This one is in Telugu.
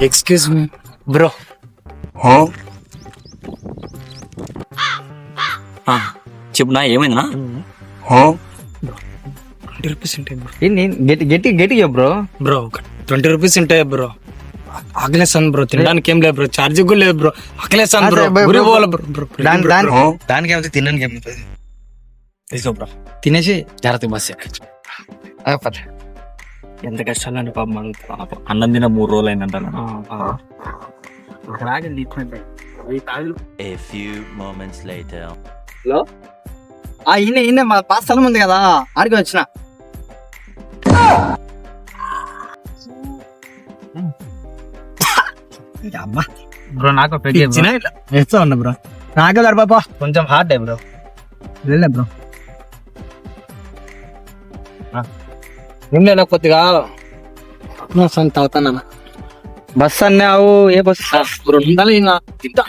Excuse me bro. చెప్పు నా ఏమైందినా? 20 రూపీస్ ఉంటాయి బ్రో. గట్టి బ్రో. బ్రో 20 రూపీస్ ఉంటాయి బ్రో. ఆకలేసాను బ్రో, తినడానికి ఏం లేదు బ్రో, ఛార్జింగ్ కూడా లేదు బ్రో, ఆకలేసాను బ్రో, ఊరి పోవాలి బ్రో. దానికి ఏమైతే తినడానికి ఏమవుతుంది? తీసుకో బ్రో, తినేసి జాగ్రత్త బస్ ఎంత కష్టాలండి పాపం అడుగుతా. అన్నం తిన 3 రోజులు అయిందంట. A few moments later. Hello, ఈయన మా పాత స్థలం ఉంది కదా, ఆడికి వచ్చిన. బ్రో నాకు వేస్తా ఉన్నా బ్రో, నాకే పాపా కొంచెం హార్డ్ బ్రో. వెళ్ళే బ్రో, నిన్న కొద్దిగా తాగుతానా. బస్ అన్నావు, ఏ బస్? బ్రో ఉండాలి తింటా.